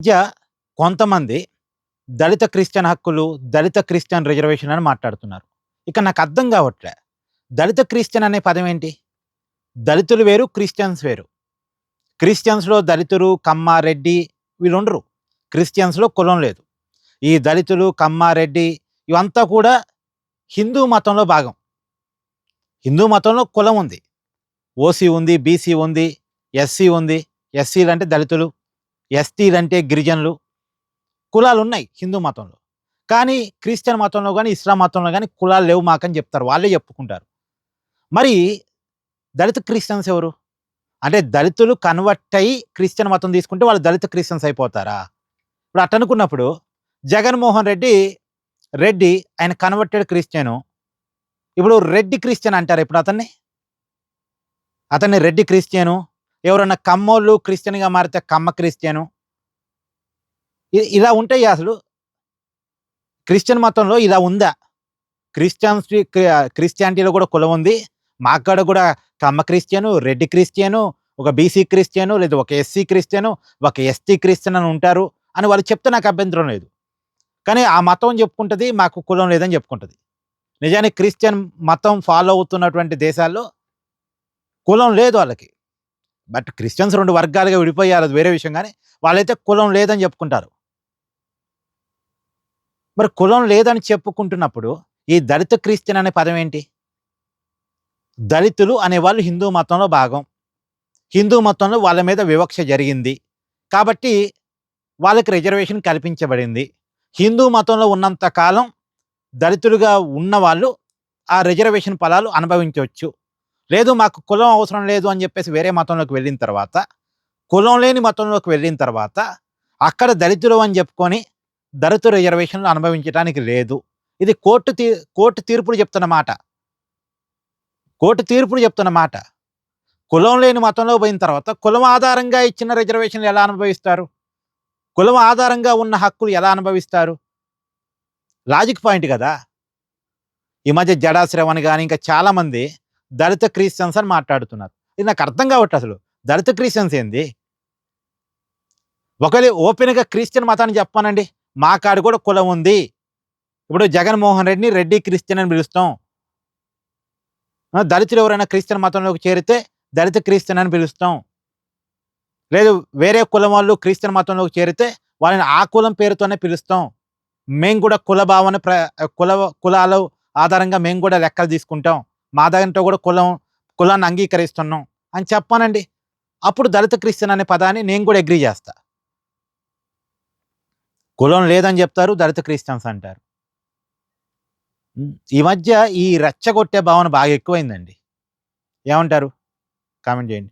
మధ్య కొంతమంది దళిత క్రిస్టియన్ హక్కులు, దళిత క్రిస్టియన్ రిజర్వేషన్ అని మాట్లాడుతున్నారు. ఇక నాకు అర్థం కావట్లే. దళిత క్రిస్టియన్ అనే పదం ఏంటి? దళితులు వేరు, క్రిస్టియన్స్ వేరు. క్రిస్టియన్స్‌లో దళితులు, కమ్మ, రెడ్డి వీళ్ళుండరు. క్రిస్టియన్స్‌లో కులం లేదు. ఈ దళితులు, కమ్మ, రెడ్డి ఇవంతా కూడా హిందూ మతంలో భాగం. హిందూ మతంలో కులం ఉంది. ఓసీ ఉంది, బీసీ ఉంది, ఎస్సీ ఉంది. ఎస్సీలంటే దళితులు, ఎస్టీలంటే గిరిజనులు. కులాలున్నాయి హిందూ మతంలో. కానీ క్రిస్టియన్ మతంలో గాని, ఇస్లాం మతంలో గాని కులాలు లేవు మాకని చెప్తారు. వాళ్ళే చెప్పుకుంటారు. మరి దళిత క్రిస్టియన్స్ ఎవరు? అంటే దళితులు కన్వర్ట్ అయ్యి క్రిస్టియన్ మతం తీసుకుంటే వాళ్ళు దళిత క్రిస్టియన్స్ అయిపోతారా? ఇప్పుడు అట్టనుకున్నప్పుడు జగన్మోహన్ రెడ్డి, రెడ్డి ఆయన కన్వర్టెడ్ క్రిస్టియను. ఇప్పుడు రెడ్డి క్రిస్టియన్ అంటారా ఇప్పుడు అతన్ని? అతన్ని రెడ్డి క్రిస్టియను. ఎవరన్నా కమ్మోళ్ళు క్రిస్టియన్‌గా మారితే కమ్మ క్రిస్టియను. ఇలా ఉంటాయా అసలు? క్రిస్టియన్ మతంలో ఇలా ఉందా? క్రిస్టియానిటీలో కూడా కులం ఉంది. మాకాడ కూడా కమ్మ క్రిస్టియను, రెడ్డి క్రిస్టియను, ఒక బీసీ క్రిస్టియను, లేదా ఒక ఎస్సీ క్రిస్టియను, ఒక ఎస్టీ క్రిస్టియన్ అని ఉంటారు అని వాళ్ళు చెప్తే నాకు అభ్యంతరం లేదు. కానీ ఆ మతం చెప్పుకుంటది మాకు కులం లేదని చెప్పుకుంటది. నిజానికి క్రిస్టియన్ మతం ఫాలో అవుతున్నటువంటి దేశాల్లో కులం లేదు వాళ్ళకి. బట్ క్రిస్టియన్స్ 2 వర్గాలుగా విడిపోయారు అది వేరే విషయం గానీ, వాళ్ళైతే కులం లేదని చెప్పుకుంటారు. మరి కులం లేదని చెప్పుకుంటున్నప్పుడు ఈ దళిత క్రిస్టియన్ అనే పదం ఏంటి? దళితులు అనేవాళ్ళు హిందూ మతంలో భాగం. హిందూ మతంలో వాళ్ళ మీద వివక్ష జరిగింది. కాబట్టి వాళ్ళకి రిజర్వేషన్ కల్పించబడింది. హిందూ మతంలో ఉన్నంత కాలం దళితులుగా ఉన్నవాళ్ళు ఆ రిజర్వేషన్ ఫలాలు అనుభవించొచ్చు. లేదు మాకు కులం అవసరం లేదు అని చెప్పేసి వేరే మతంలోకి వెళ్ళిన తర్వాత, కులం లేని మతంలోకి వెళ్ళిన తర్వాత అక్కడ దళితులు అని చెప్పుకొని దళిత రిజర్వేషన్‌లు అనుభవించటానికి లేదు. ఇది కోర్టు తీర్పులు చెప్తున్న మాట. కోర్టు తీర్పులు చెప్తున్న మాట. కులం లేని మతంలో పోయిన తర్వాత కులం ఆధారంగా ఇచ్చిన రిజర్వేషన్‌లు ఎలా అనుభవిస్తారు? కులం ఆధారంగా ఉన్న హక్కులు ఎలా అనుభవిస్తారు? లాజిక్ పాయింట్ గదా! ఈ మధ్య జడా శ్రవణ్ గాని ఇంకా చాలామంది దళిత క్రిస్టియన్స్ అని మాట్లాడుతున్నారు. ఇది నాకు అర్థం కావట్లే అసలు. దళిత క్రిస్టియన్స్ ఏంది? ఒకవేళ ఓపెన్‌గా క్రిస్టియన్ మతాన్ని చెప్పమనండి. మా కాడ కూడా కులం ఉంది. ఇప్పుడు జగన్మోహన్ రెడ్డిని రెడ్డి క్రిస్టియన్ అని పిలుస్తాం. దళితులు ఎవరైనా క్రిస్టియన్ మతంలోకి చేరితే దళిత క్రిస్టియన్ అని పిలుస్తాం. లేదు వేరే కులం వాళ్ళు క్రిస్టియన్ మతంలోకి చేరితే వాళ్ళని ఆ కులం పేరుతోనే పిలుస్తాం. మేము కూడా కుల భావన కుల కులాలు ఆధారంగా మేము కూడా లెక్కలు తీసుకుంటాం. మా దాంట్లో కూడా కులాన్ని అంగీకరిస్తున్నాం అని చెప్పానండి. అప్పుడు దళిత క్రిస్టియన్ అనే పదాన్ని నేను కూడా అగ్రీ చేస్తా. కులం లేదని చెప్తారు. దళిత క్రిస్టియన్స్ అంటారు. ఈ మధ్య ఈ రెచ్చగొట్టే భావన బాగా ఎక్కువైందండి. ఏమంటారు? కామెంట్ చేయండి.